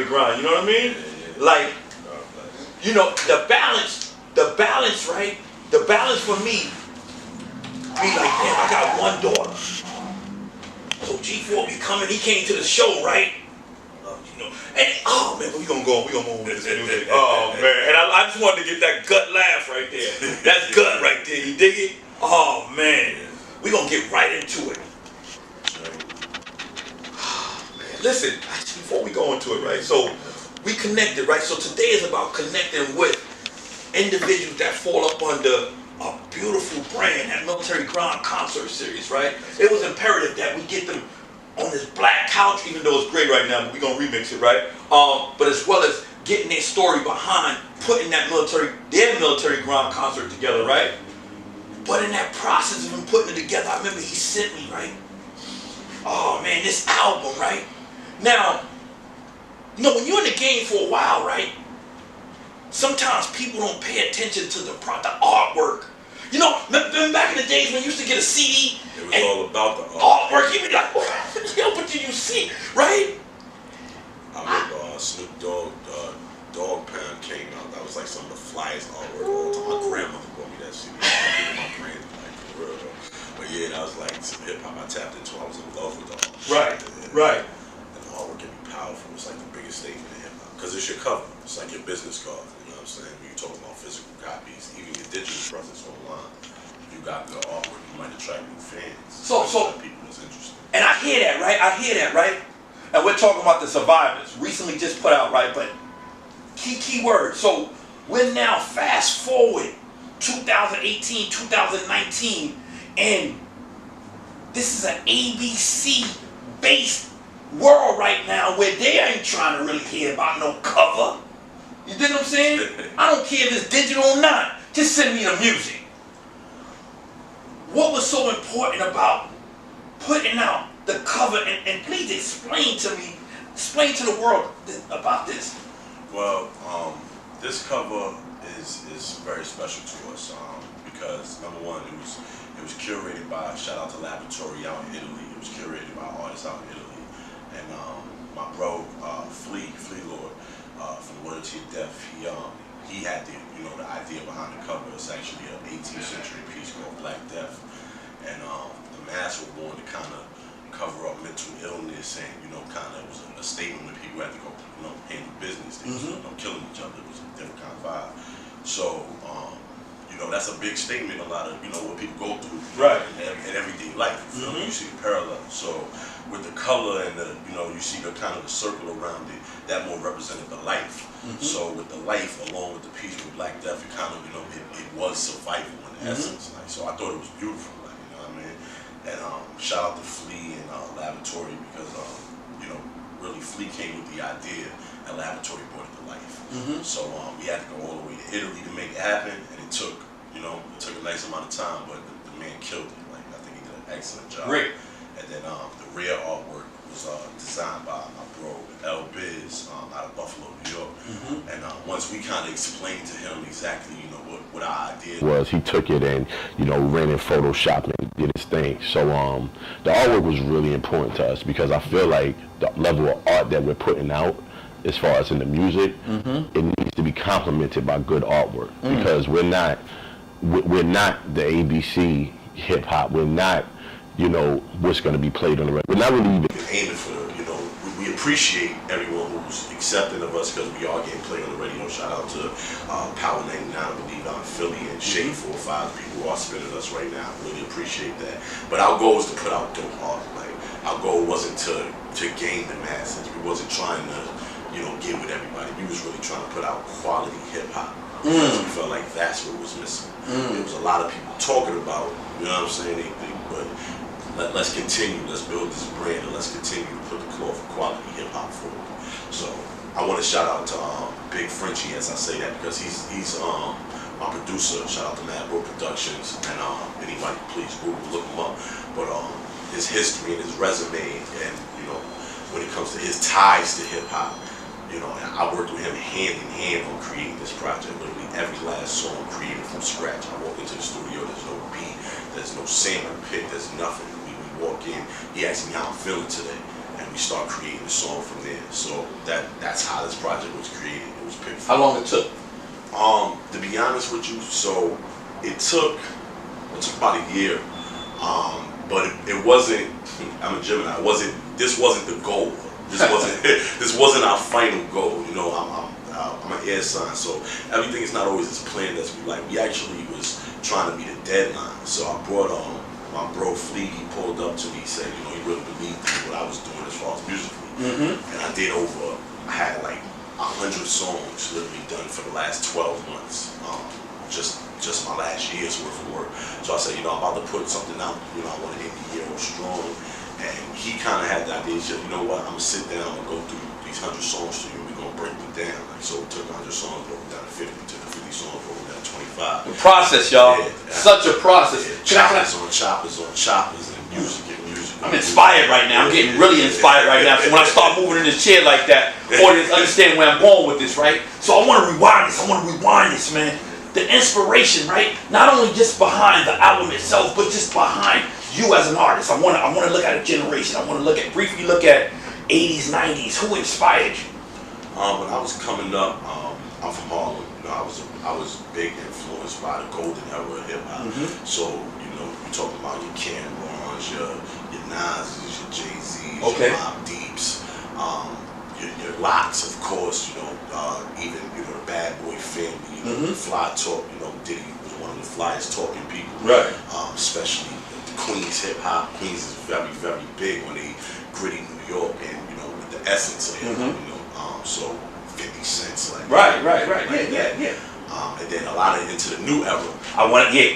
grind. You know what I mean? Like, you know, the balance, right? The balance for me be like, damn, I got one daughter. So G4 be coming, he came to the show, right? You know, and oh man, we gonna move with this music. Oh man, and I just wanted to get that gut laugh right there. That's gut right there. You dig it? Oh man, we gonna get right into it. Man, listen, before we go into it, right? So we connected, right? So today is about connecting with individuals that fall up under a beautiful brand, that Military Grind Concert Series, right? It was imperative that we get them on this black couch, even though it's great right now, but we're gonna remix it, right? But as well as getting their story behind putting that their military grind concert together, right? But in that process of him putting it together, I remember he sent me, right? Oh man, this album, right? Now, you know, when you're in the game for a while, right? Sometimes people don't pay attention to the artwork. You know, back in the days when you used to get a CD, it was all about the artwork. You'd be like, what did you see, right? I remember Snoop Dogg, Dog Pound came out. That was like some of the flyest artwork of all time. My grandmother bought me that CD. My grand, like, for real though. But yeah, that was like some hip hop I tapped into. I was in love with the art. Right. And the artwork can be powerful. It's like the biggest statement in hip hop. Because it's your cover. It's like your business card. You know what I'm saying? When you're talking about physical copies, even your digital presence online, you got good artwork, you might attract new fans. So people is interested. And I hear that, right? And we're talking about the Survivors, recently just put out, right? But key word. So we're now fast forward 2018, 2019, and this is an ABC based world right now where they ain't trying to really hear about no cover. You dig what I'm saying? I don't care if it's digital or not. Just send me the music. What was so important about putting out the cover, and please explain to the world about this. Well, this cover is very special to us because number one, it was curated by, shout out to Labboratoty out in Italy. It was curated by artists out in Italy, and my bro Flea Lord from LoyaltyorDeath, he had the idea behind the cover. It's actually an 18th century piece called Black Death, and the masks were born to kind of cover up mental illness, and kind of it was a statement when people had to go, handle business. They was killing each other. It was a different kind of vibe. So, that's a big statement. A lot of what people go through, right, in everyday life. You see the parallel. So, with the color and the you see the kind of the circle around it, that more represented the life. So with the life along with the piece with Black Death, it kind of it was survival in essence. Like, so I thought it was beautiful. Like, you know what I mean? And shout out to Flea and Labboratoty because really Flea came with the idea and Labboratoty brought it to life. So we had to go all the way to Italy to make it happen, and it took a nice amount of time, but the man killed it. Like, I think he did an excellent job. Great. And then the rear artwork was designed by my bro L-Biz out of Buffalo, New York. And once we kind of explained to him exactly what our idea was, he took it and ran in Photoshop and did his thing. So the artwork was really important to us because I feel like the level of art that we're putting out, as far as in the music, it needs to be complemented by good artwork because we're not the ABC hip hop. We're not what's going to be played on the record. We're not really even aiming for we appreciate everyone who's accepting of us because we are getting played on the radio. Shout out to Power 99, I believe, out in Philly, and Shade 4-5, people who are spinning us right now. Really appreciate that. But our goal is to put out dope art. Like, our goal wasn't to gain the masses. We wasn't trying to get with everybody. We was really trying to put out quality hip hop. We felt like that's what was missing. There was a lot of people talking about, you know what I'm saying, but let's continue, let's build this brand, and let's continue to put the cloth of quality hip hop forward. So I want to shout out to Big Frenchie as I say that because he's my producer. Shout out to Mad Bro Productions, and anybody please Google, look him up. But his history and his resume, and when it comes to his ties to hip hop, and I worked with him hand in hand on creating this project. Literally every last song created from scratch. I walk into the studio, there's no beat, there's no sample pick, there's nothing. We walk in, he asked me how I'm feeling today, and we start creating the song from there. So that's how this project was created. It was picked. How long it took? To be honest with you, so it took about a year. But it wasn't. I'm a Gemini. This wasn't the goal. This wasn't our final goal. You know, I'm an air sign, so everything is not always as planned as we like. We actually was trying to meet a deadline. So I brought my bro Flea. He pulled up to me, said, you know, he really believed in what I was doing as far as musically. And I had like 100 songs literally done for the last 12 months. Just my last year's worth of work. So I said, you know, I'm about to put something out. You know, I want to end the year strong. And he kind of had the idea. He said, you know what? I'm gonna sit down and go through these 100 songs to you. We're gonna break them down. Like, so we took 100 songs, broke them down to 50. Took the 50 songs, broke them down to 25. The process, y'all. Yeah, such a process. Yeah, choppers on choppers, and music. I'm inspired right now. I'm getting really inspired right now. So when I start moving in this chair like that, audience understand where I'm going with this, right? So I want to rewind this. Man. The inspiration, right? Not only just behind the album itself, but just behind you as an artist. I want to look at a generation. I want to briefly look at 80s, 90s. Who inspired you? When I was coming up, I'm from Harlem. You know, I was big influenced by the golden era of hip hop. So you know, you talking about your Cam'rons, your Nas's, your Jay-Z's, your Mobb Deeps, your Lots, of course. You know, even the Bad Boy family. You know, the Fly Talk. You know, Diddy was one of the flyest talking people. Right. Especially the Queens hip hop. Queens is very, very big when they gritty New York and you know with the essence of hip hop. You know, so 50 Cent, like right. Yeah. And then a lot of into the new era.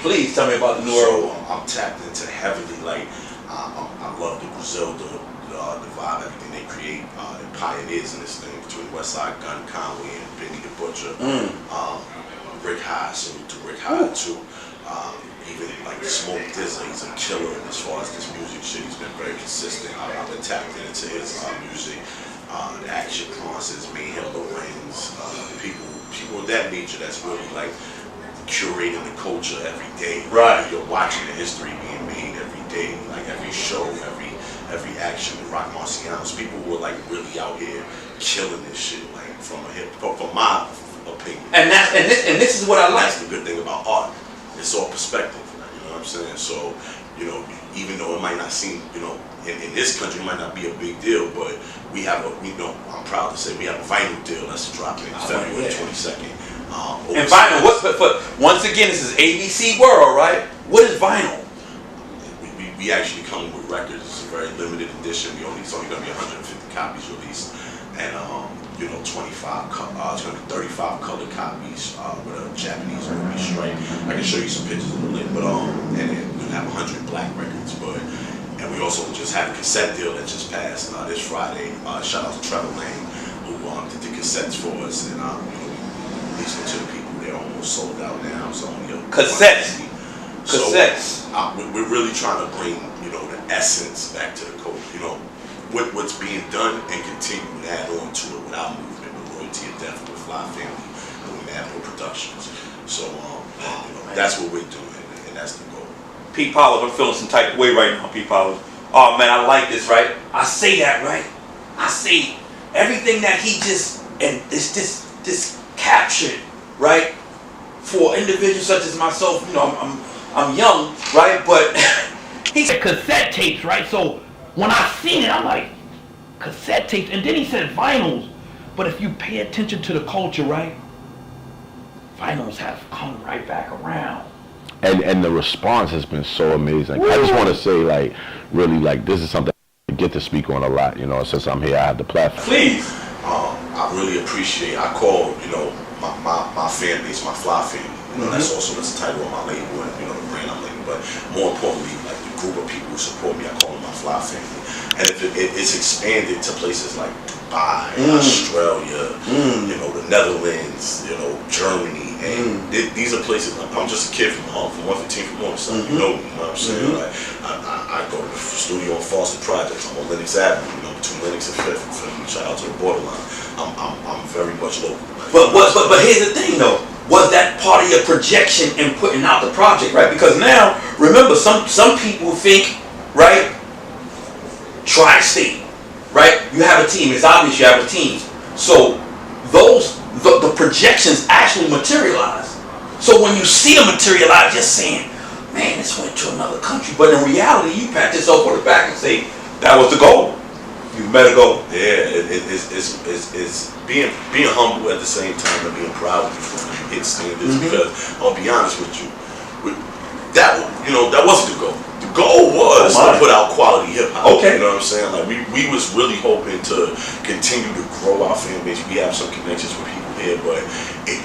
Please tell me about the new era. I'm tapped into heavily, like I love the Griselda, the vibe, everything they create, the pioneers in this thing between Westside Gun, Conway, and Benny the Butcher. Rick High, salute to Rick High too. Even like Smoke Dizza, he's a killer as far as this music shit. He's been very consistent. I've been tapped into his music. The Action Concerts, Mayhem Lorenz, people of that nature that's really like curating the culture every day. Right. You're watching the history being made every day, like every show, every action. Rock Marcianos, people were like really out here killing this shit, like from my opinion. And this is what I like. That's the good thing about art. It's all perspective. You know what I'm saying? So, you know, even though it might not seem, you know, in this country it might not be a big deal, but we have I'm proud to say we have a vinyl deal that's dropping February 22nd. And vinyl, once again, this is ABC World, right? What is vinyl? We actually come with records. It's a very limited edition. It's only going to be 150 copies released, and 25. It's going to be 35 color copies with a Japanese movie stripe. I can show you some pictures in a little, but and then we'll have 100 black records, and we also just had a cassette deal that just passed this Friday. Shout out to Terrell who did the cassettes for us, and released them to the people. They're almost sold out now. So cassettes. We're really trying to bring the essence back to the culture. What's being done and continue to add on to it with our movement, with LoyaltyorDeath, with Fly Family, and with Madball Productions. So that's what we're doing, and that's the goal. Pete Powers, I'm feeling some type of way right now, Pete Powers. Oh man, I like this, right? I say that, right? I say everything that he just and this captured, right? For individuals such as myself, I'm young, right? But he said cassette tapes, right? So when I seen it, I'm like, cassette tapes, and then he said vinyls. But if you pay attention to the culture, right? Vinyls have come right back around. And the response has been so amazing. Woo. I just want to say, like, really, like, this is something I get to speak on a lot, since I'm here, I have the platform. Please. I really appreciate, I call, my fan base, my Fly family. That's the title of my label and, the brand I'm label. But more importantly, like, the group of people who support me, I call them my Fly family. And it's expanded to places like Dubai, Australia, the Netherlands, Germany. And these are places, I'm just a kid from 115 from Morningside, you know what I'm saying? Like, I go to the studio on Foster Projects, I'm on Lenox Avenue, between Lenox and Fifth, shout out to the borderline. I'm very much local. But here's the thing though, was that part of your projection in putting out the project, right? Because now, remember, some people think, right, tri-state, right? You have a team. It's obvious you have a team. So the projections actually materialize. So when you see them materialize, you're saying, man, this went to another country. But in reality, you pat yourself on the back and say, that was the goal. You better go. Yeah, it's being humble at the same time and being proud of you when you hit standards. Because I'll be honest with you, that wasn't the goal. The goal was to put out quality hip hop. Okay. You know what I'm saying? Like we was really hoping to continue to grow our fan base. We have some connections with people here, but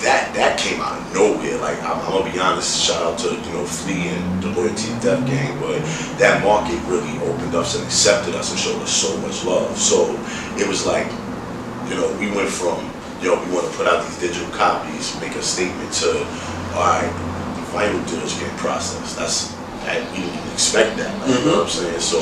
that came out of nowhere. Like I'm gonna be honest, shout out to Flea and the LoyaltyorDeath gang, but that market really opened up and accepted us and showed us so much love. So it was like, we went from we want to put out these digital copies, make a statement to, all right, vinyl deals getting processed. We didn't even expect that. You know what I'm saying? So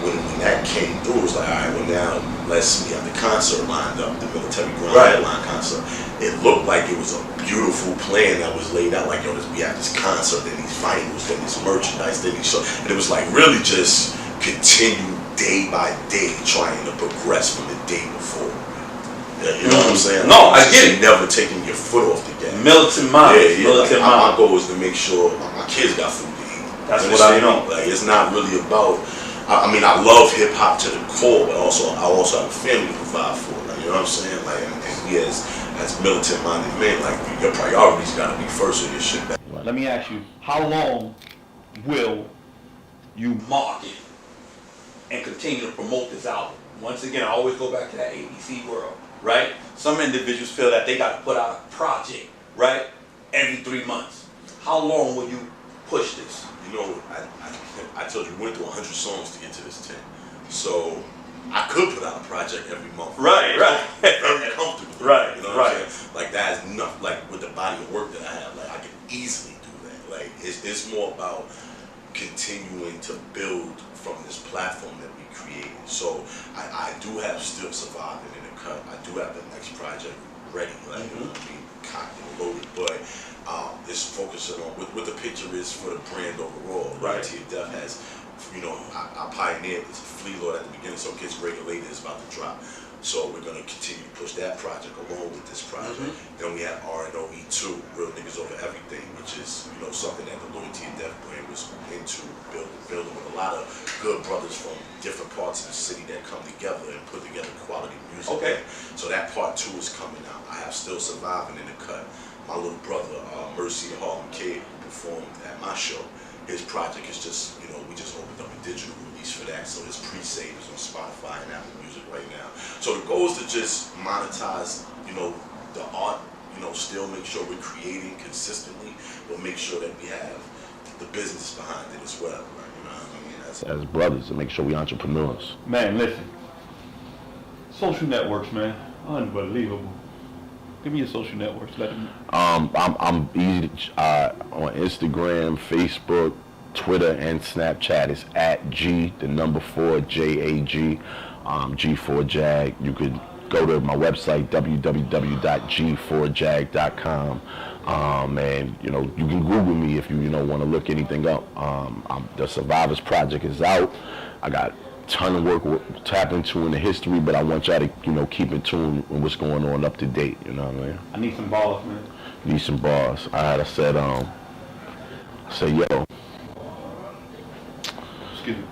when that came through, it was like, all right, well now we have the concert lined up, the Military Grind headline concert. It looked like it was a beautiful plan that was laid out. Like, we have this concert, then these vinyls, then this merchandise, then these shows. And it was like really just continue day by day trying to progress from the day before. You know what I'm saying? No, I get it. Never taking your foot off the gas. Militant mind. My goal is to make sure my kids got food. That's what I know. Like, it's not really about. I love hip hop to the core, but I also have a family to provide for. Like, you know what I'm saying? Like, and we as militant minded men, like, your priorities gotta be first of your shit back. Let me ask you, how long will You market and continue to promote this album? Once again, I always go back to that ABC world, right? Some individuals feel that they got to put out a project, right, every 3 months. How long will you push this? I told you we went through 100 songs to get to this 10. So I could put out a project every month. Right. Very comfortable. Right. You know what I'm saying? Like, that is enough. Like, with the body of work that I have, like, I can easily do that. Like, it's more about continuing to build from this platform that we created. So I do have still surviving in the cut. I do have the next project ready. Like, cocked and loaded, but it's focusing on what the picture is for the brand overall. LoyaltyorDeath has, I pioneered this Flea Lord at the beginning, so Gets Greater Later is about to drop. So we're gonna continue to push that project along with this project. Then we have R&OE2, Real Niggas Over Everything, which is something that the LoyaltyorDeath brand was into building with a lot of good brothers from different parts of the city that come together and put together quality music. Okay. So that part 2 is coming out. I have Still Surviving in the cut. My little brother, Mercy the Harlem Kid, who performed at my show. His project is just, we just opened up a digital release for that, so it's pre-save, it's on Spotify and Apple Music right now. So the goal is to just monetize, the art, still make sure we're creating consistently, but make sure that we have the business behind it as well. Right? You know what I mean? As brothers, and make sure we entrepreneurs. Man, listen. Social networks, man, unbelievable. Give me your social networks. Let them. I'm easy on Instagram, Facebook, Twitter, and Snapchat. It's at G4JAG, G4JAG. You could go to my website www.G4JAG.com. And you can Google me if you want to look anything up. The Survivors Project is out. I got ton of work to tap into in the history, but I want y'all to keep in tune with what's going on up to date. You know what I mean? I need some bars, man. Need some bars. I said yo, excuse me,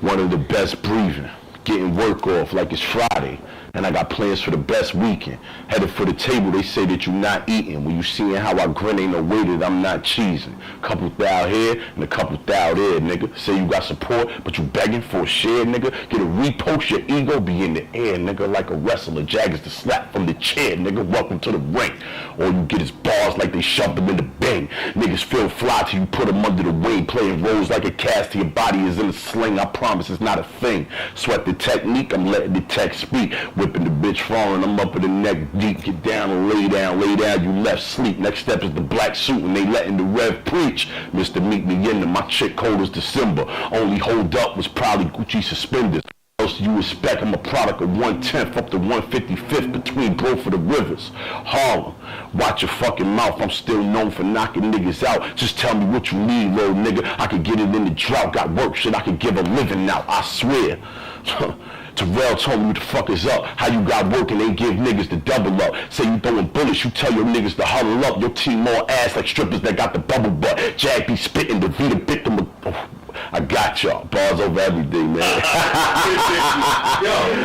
one of the best breathing, getting work off like it's Friday, and I got plans for the best weekend. Headed for the table, they say that you not eating. When you seeing how I grin, ain't no way that I'm not cheesing. Couple thou here and a couple thou there, nigga. Say you got support, but you begging for a share, nigga. Get a repost, your ego be in the air, nigga, like a wrestler. Jaggers to slap from the chair, nigga. Welcome to the ring. All you get is bars like they shoved them in the bin. Niggas feel fly till you put them under the wing. Playing roles like a cast till your body is in a sling. I promise it's not a thing. Sweat the technique, I'm letting the tech speak. Whipping the bitch foreign, I'm up in the neck deep. Get down and lay down, you left sleep. Next step is the black suit and they letting the rev preach. Mr. Meet Me in my chick cold as December. Only hold up was probably Gucci suspenders. Else you expect I'm a product of 1/10 up to 155th between both of the rivers. Harlem, watch your fucking mouth, I'm still known for knocking niggas out. Just tell me what you need, little nigga. I could get it in the drought, got work shit, I could give a living now, I swear. Terrell told me what the fuck is up. How you got work and they give niggas the double up. Say you throwing bullets, you tell your niggas to huddle up. Your team more ass like strippers that got the bubble butt. Jag be spitting, the Vita bit them. I got y'all. Bars over everything, man. Yo.